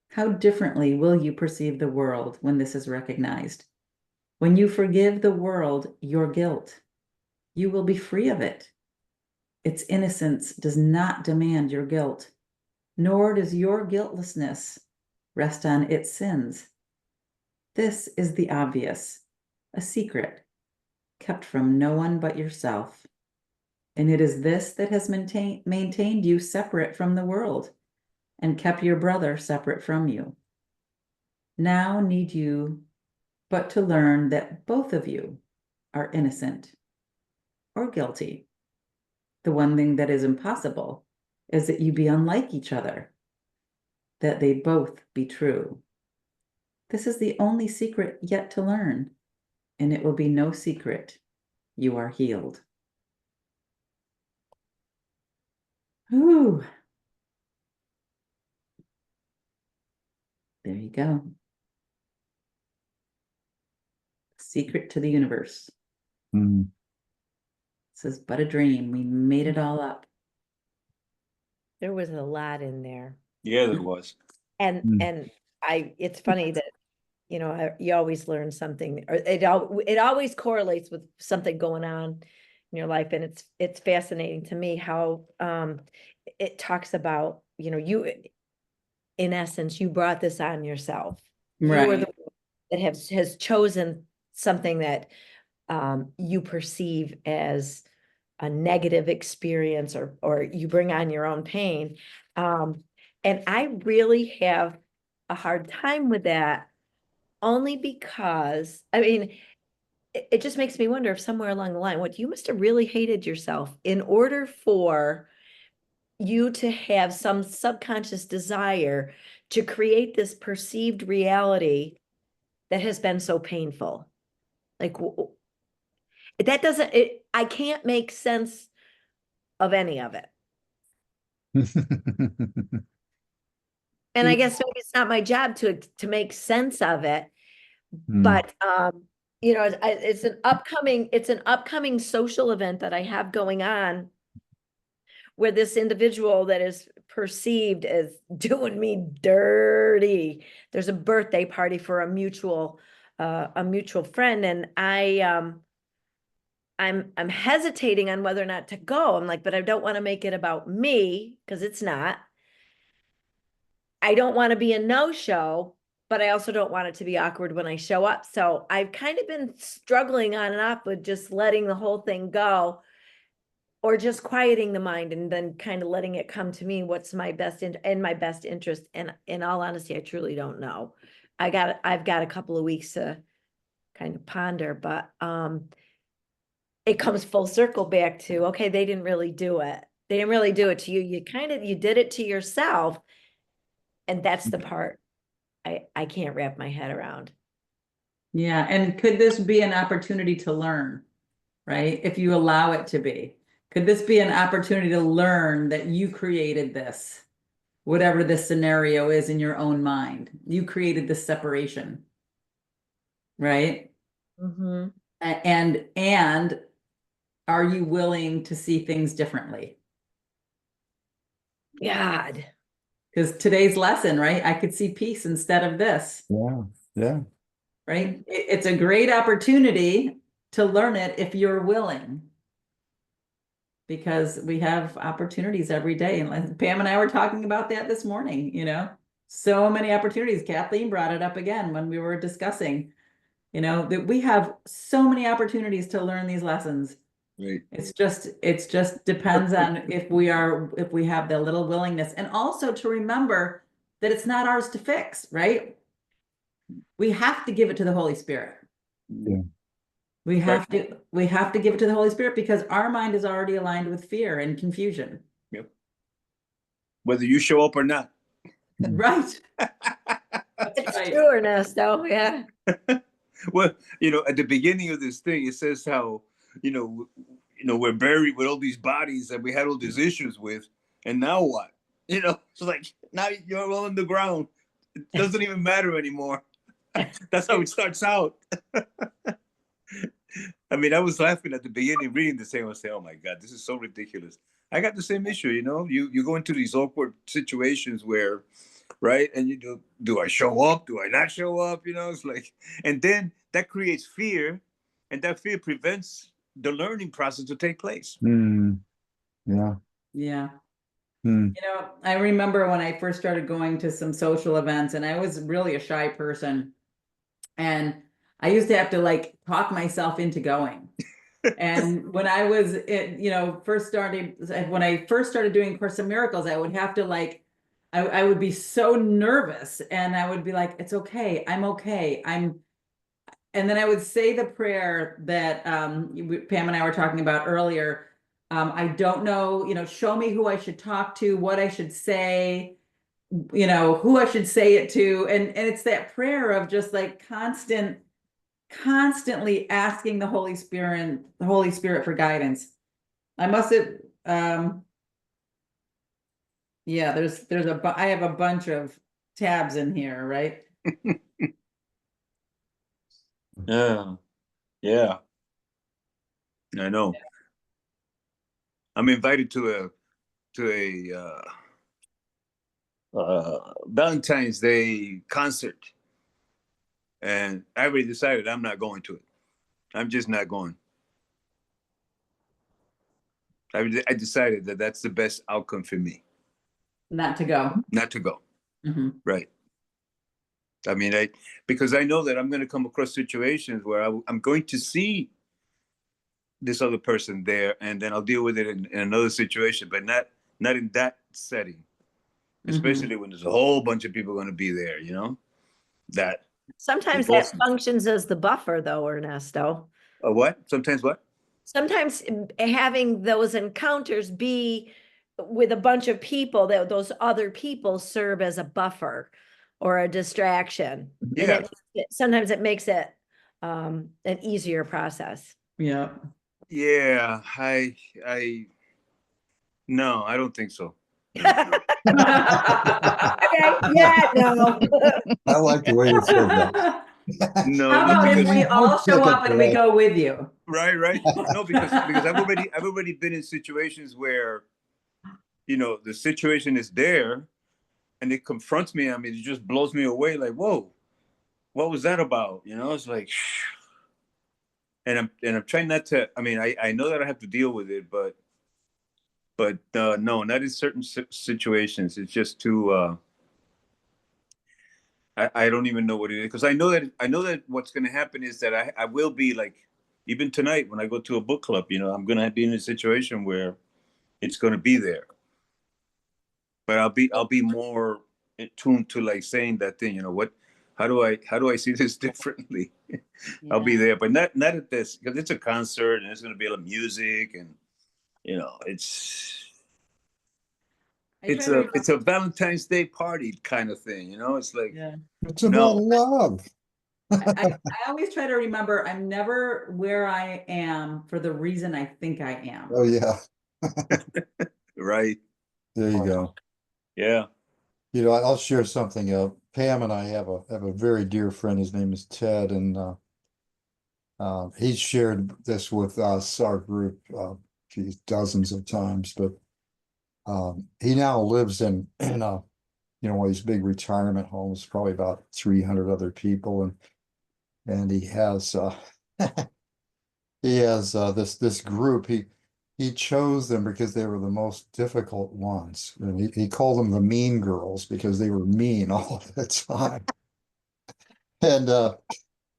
How differently will you perceive the world when this is recognized? When you forgive the world your guilt, you will be free of it. Its innocence does not demand your guilt, nor does your guiltlessness rest on its sins. This is the obvious, a secret, kept from no one but yourself. And it is this that has maintained you separate from the world and kept your brother separate from you. Now need you but to learn that both of you are innocent or guilty. The one thing that is impossible is that you be unlike each other, that they both be true. This is the only secret yet to learn, and it will be no secret. You are healed. Whew. There you go. Secret to the universe. Mm. This is but a dream. We made it all up. There was a lot in there. Yeah, there was. And it's funny that, you know, you always learn something, or it always correlates with something going on in your life. And it's fascinating to me how it talks about, you know, you, in essence, you brought this on yourself. You are Right. the one that has chosen something that you perceive as a negative experience, or you bring on your own pain. And I really have a hard time with that, only because, I mean, it just makes me wonder if somewhere along the line, what you must have really hated yourself in order for you to have some subconscious desire to create this perceived reality that has been so painful. Like, that doesn't, I can't make sense of any of it. And I guess maybe it's not my job to make sense of it, Mm. but you know, it's an upcoming social event that I have going on, where this individual that is perceived as doing me dirty. There's a birthday party for a mutual friend, and I'm hesitating on whether or not to go. I'm like, but I don't want to make it about me, because it's not. I don't want to be a no-show, but I also don't want it to be awkward when I show up. So I've kind of been struggling on and off with just letting the whole thing go, or just quieting the mind and then kind of letting it come to me, what's my best my best interest. And in all honesty, I truly don't know. I've got a couple of weeks to kind of ponder, but it comes full circle back to, okay, they didn't really do it. They didn't really do it to you. You did it to yourself. And that's the part I can't wrap my head around. Yeah. And could this be an opportunity to learn, right? If you allow it to be, could this be an opportunity to learn that you created this, whatever this scenario is in your own mind? You created this separation, right? Mm-hmm. And are you willing to see things differently? God. Because today's lesson, right? I could see peace instead of this. Yeah, yeah. Right? It's a great opportunity to learn it if you're willing. Because we have opportunities every day. And Pam and I were talking about that this morning, you know, so many opportunities. Kathleen brought it up again when we were discussing, you know, that we have so many opportunities to learn these lessons. Right. It's just depends on if we have the little willingness, and also to remember that it's not ours to fix, right? We have to give it to the Holy Spirit. Yeah. We have to give it to the Holy Spirit, because our mind is already aligned with fear and confusion. Yep. Whether you show up or not. Right. It's right. true, Ernesto. Yeah. Well, you know, at the beginning of this thing, it says how, you know, we're buried with all these bodies that we had all these issues with, and now what? You know, it's like now you're all on the ground. It doesn't even matter anymore. That's how it starts out. I mean, I was laughing at the beginning, reading the same. I was saying, "Oh my God, this is so ridiculous." I got the same issue. You know, you go into these awkward situations where, right, and you do I show up? Do I not show up? You know, it's like, and then that creates fear, and that fear prevents the learning process to take place. Mm. Yeah. Yeah. Mm. You know, I remember when I first started going to some social events, and I was really a shy person, and I used to have to like talk myself into going. And when I was, when I first started doing Course in Miracles, I would have to I would be so nervous, and I would be like, it's okay, I'm okay, and then I would say the prayer that Pam and I were talking about earlier. I don't know, show me who I should talk to, what I should say, who I should say it to. And it's that prayer of just like constantly asking the Holy Spirit for guidance. I must have, yeah, I have a bunch of tabs in here, right? Yeah. Yeah. I know. I'm invited to a Valentine's Day concert, and I already decided I'm not going to it. I'm just not going. I decided that that's the best outcome for me, Not to go. not to go. Mhm. Right. I mean, because I know that I'm going to come across situations where I'm going to see this other person there, and then I'll deal with it in another situation, but not in that setting, especially when there's a whole bunch of people going to be there. That Sometimes that both functions as the buffer though, Ernesto. what? Sometimes what? Sometimes having those encounters be with a bunch of people, that those other people serve as a buffer or a distraction. Yeah. And sometimes it makes it an easier process. Yeah. Yeah. No, I don't think so. Okay, yeah, no. I like the way you said that. No, How no, about if because we all show up and we go with you? right. No, because I've already been in situations where, the situation is there and it confronts me. I mean, it just blows me away. Like, whoa, what was that about? It's like, and I'm trying not to. I mean, I know that I have to deal with it, but no, not in certain situations. It's just too. I don't even know what it is, because I know that what's going to happen is that I will be like, even tonight when I go to a book club, I'm going to be in a situation where it's going to be there, but I'll be more tuned to like saying that thing. What? How do I see this differently? I'll be there, but not at this, because it's a concert and it's going to be a lot of music, and it's I try it's to a remember, it's a Valentine's Day party kind of thing. It's like, yeah. It's about no, love. I always try to remember I'm never where I am for the reason I think I am. Oh, yeah. right? There you go. Yeah. I'll share something. Pam and I have a very dear friend. His name is Ted, and he's shared this with us, our group, geez, dozens of times. But he now lives in one of these big retirement homes, probably about 300 other people, and he has this group. He chose them because they were the most difficult ones, and he called them the mean girls because they were mean all the time. And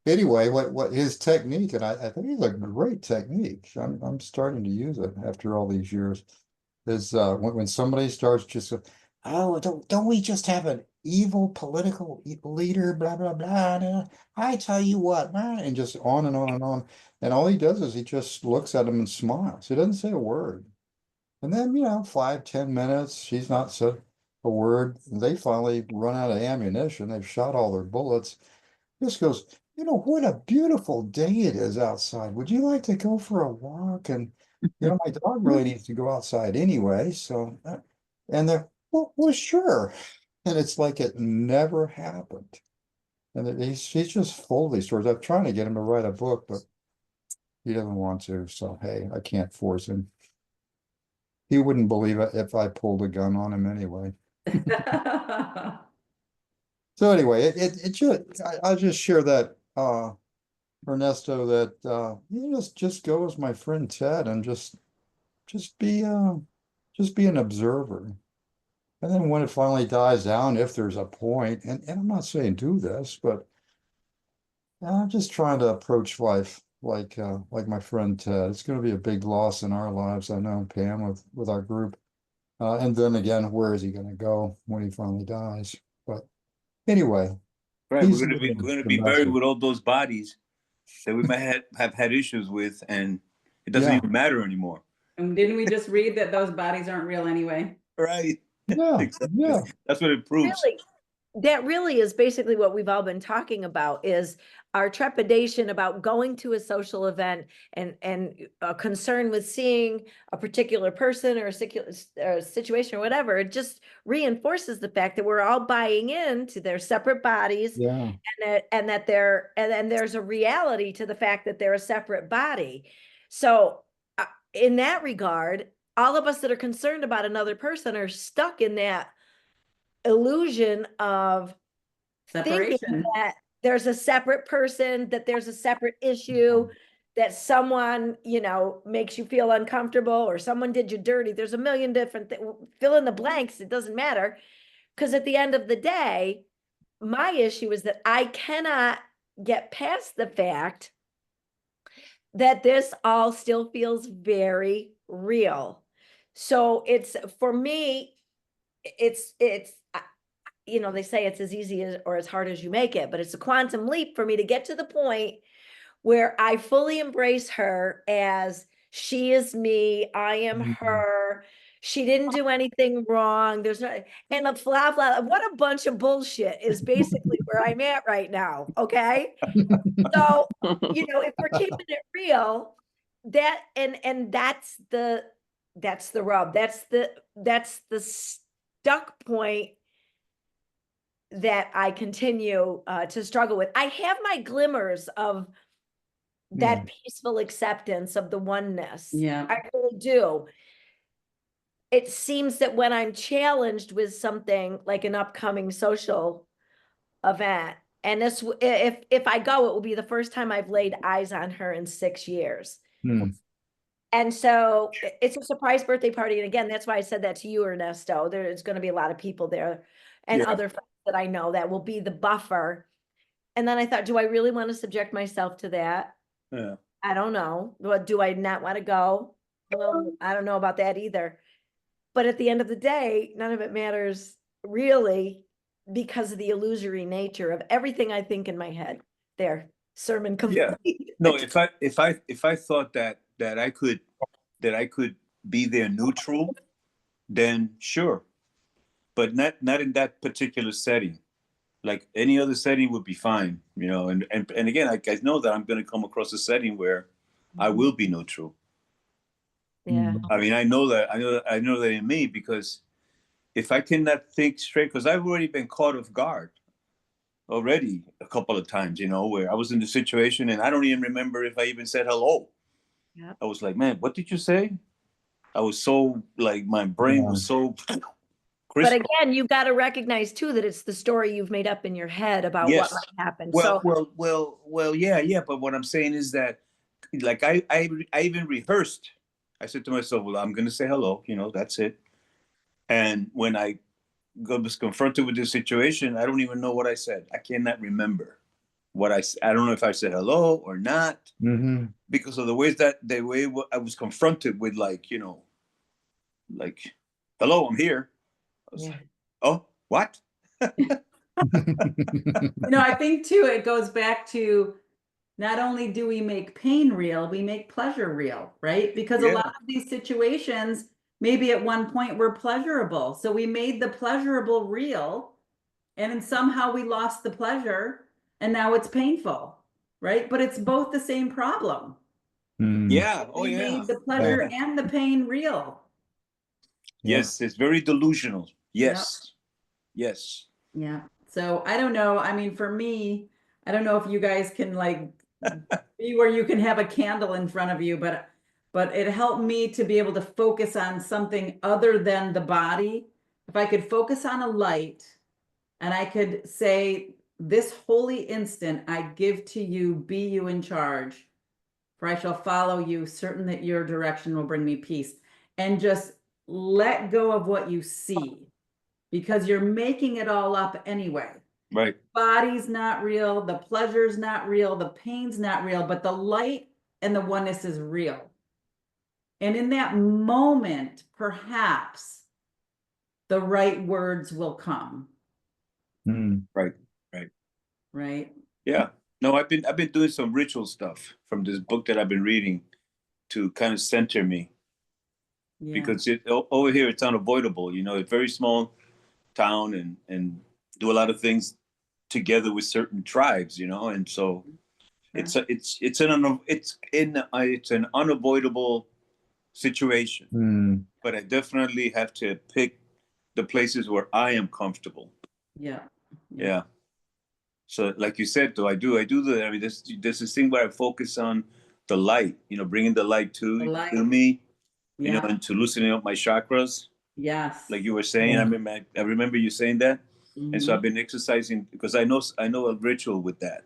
anyway, what his technique, and I think it's a great technique. I'm starting to use it after all these years. Is when somebody starts just, oh, don't we just have an evil political leader, blah blah blah. Blah. I tell you what, man, and just on and on and on. And all he does is he just looks at him and smiles. He doesn't say a word. And then, 5, 10 minutes, she's not said a word. They finally run out of ammunition. They've shot all their bullets. Just goes, what a beautiful day it is outside. Would you like to go for a walk? And, my dog really needs to go outside anyway. So, and they're, well, sure. And it's like it never happened. And he's just full of these stories. I'm trying to get him to write a book, but he doesn't want to. So, hey, I can't force him. He wouldn't believe it if I pulled a gun on him anyway. So anyway, it should, I'll just share that, Ernesto, that you just go as my friend Ted and just be an observer. And then when it finally dies down, if there's a point, and I'm not saying do this, but I'm just trying to approach life like my friend Ted. It's going to be a big loss in our lives. I know, Pam, with our group. And then again, where is he going to go when he finally dies? But anyway, Right, he's we're living gonna the be buried message. with all those bodies that we might have had issues with, and it doesn't Yeah, even matter anymore. And didn't we just read that those bodies aren't real anyway? Right. yeah, Exactly. yeah. That's what it proves. Really, that really is basically what we've all been talking about, is our trepidation about going to a social event and a concern with seeing a particular person or a situation or whatever. It just reinforces the fact that we're all buying into their separate bodies, Yeah. and that and there's a reality to the fact that they're a separate body. So in that regard, all of us that are concerned about another person are stuck in that illusion of thinking Separation. that there's a separate person, that there's a separate issue, that someone, makes you feel uncomfortable, or someone did you dirty. There's a million different fill in the blanks. It doesn't matter. Because at the end of the day, my issue is that I cannot get past the fact that this all still feels very real. So it's, for me, it's they say it's as easy as or as hard as you make it, but it's a quantum leap for me to get to the point where I fully embrace her as she is me, I am her. She didn't do anything wrong. There's no, and the blah blah. What a bunch of bullshit is basically where I'm at right now. Okay. So, if we're keeping it real, that and that's the rub. That's the stuck point that I continue to struggle with. I have my glimmers of that peaceful acceptance of the oneness. Yeah. I really do. It seems that when I'm challenged with something like an upcoming social event, and if I go, it will be the first time I've laid eyes on her in 6 years. Hmm. And so it's a surprise birthday party. And again, that's why I said that to you, Ernesto. There's going to be a lot of people there and Yeah. other friends that I know that will be the buffer. And then I thought, do I really want to subject myself to that? Yeah. I don't know. What, do I not want to go? Well, I don't know about that either. But at the end of the day, none of it matters really, because of the illusory nature of everything I think in my head. There, sermon complete. Yeah. No, if I thought that I could be there neutral, then sure. But not in that particular setting. Like any other setting would be fine, and again, I know that I'm going to come across a setting where I will be neutral. Yeah. I mean, I know that in me, because if I cannot think straight, because I've already been caught off guard already a couple of times, where I was in the situation and I don't even remember if I even said hello. Yeah. I was like, man, what did you say? I was so like, my brain was so But crystal. again, you've got to recognize too that it's the story you've made up in your head about what Yes. might happen. Well, So yeah. But what I'm saying is that, like, I even rehearsed. I said to myself, well, I'm going to say hello, that's it. And when I was confronted with this situation, I don't even know what I said. I cannot remember what I don't know if I said hello or not, because of the way I was confronted with, like, like, hello, I'm here. I was like, oh, what? I think too, it goes back to not only do we make pain real, we make pleasure real, right? Because a lot of these situations, maybe at one point were pleasurable. So we made the pleasurable real, and then somehow we lost the pleasure, and now it's painful, right? But it's both the same problem. Yeah. Oh, We yeah. made the pleasure and the pain real. Yes, it's very delusional. Yes. Yep. Yes. Yeah. So I don't know. I mean, for me, I don't know if you guys can like be where you can have a candle in front of you, but it helped me to be able to focus on something other than the body. If I could focus on a light and I could say, this holy instant I give to you, be you in charge, for I shall follow you, certain that your direction will bring me peace. And just let go of what you see, because you're making it all up anyway. Right. Body's not real, the pleasure's not real, the pain's not real, but the light and the oneness is real. And in that moment, perhaps the right words will come, Hmm. Right. right? Yeah. No, I've been doing some ritual stuff from this book that I've been reading to kind of center me, Yeah. because over here it's unavoidable. You know, a very small town, and do a lot of things together with certain tribes. You know, and so Sure. it's an unavoidable situation. Hmm. But I definitely have to pick the places where I am comfortable. Yeah. Yeah. So, like you said, though, I do I mean, there's this thing where I focus on the light, you know, bringing the light The light. to me, you know, Yeah. and to loosening up my chakras, Yes. like you were saying. Yeah. I remember you saying that, and so Mhm. I've been exercising because I know a ritual with that,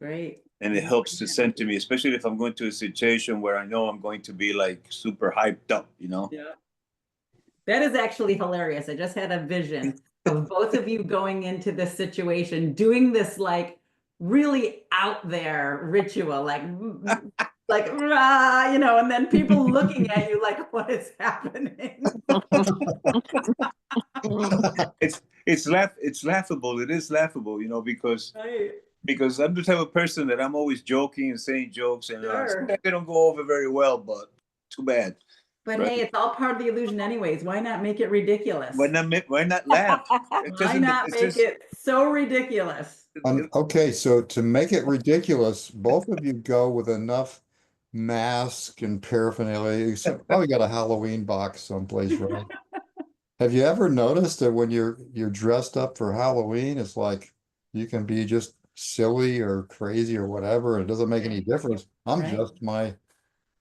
Great. and it helps to center me, especially if I'm going to a situation where I know I'm going to be like super hyped up, you know. Yeah. That is actually hilarious. I just had a vision of both of you going into this situation, doing this like really out there ritual, like rah, you know, and then people looking at you like, what is happening? It's laughable. It is laughable, you know, because Right. I'm the type of person that I'm always joking and saying jokes, and Sure. sometimes they don't go over very well, but too bad. But Right. hey, it's all part of the illusion anyways. Why not make it ridiculous? Why not laugh? It Why doesn't. not It's make just. it so ridiculous? Okay, so to make it ridiculous, both of you go with enough mask and paraphernalia. You probably got a Halloween box someplace, right? Have you ever noticed that when you're dressed up for Halloween, it's like you can be just silly or crazy or whatever, and it doesn't make any difference. I'm Right. just my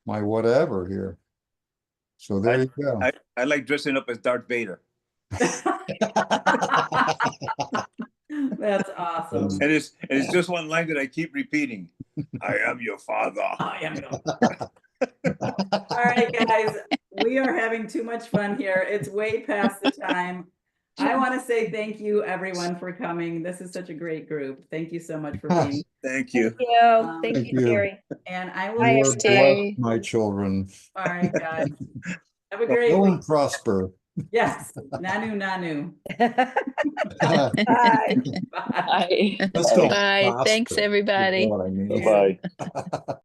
whatever here. So there you go. I like dressing up as Darth Vader, That's awesome. and it's just one line that I keep repeating. I am your father. I am your- All right, guys, we are having too much fun here. It's way past the time. I want to say thank you, everyone, for coming. This is such a great group. Thank you so much for being. Thank you. Thank you. Thank Thank you, you. Terry. And I will. Bye, You are everybody. blessed, my children. All right, guys. Have a great Go week. and prosper. Yes. Nanu, nanu. Bye. Bye. Bye. Just don't Bye. Thanks, prosper, you know everybody. what I mean? Bye bye.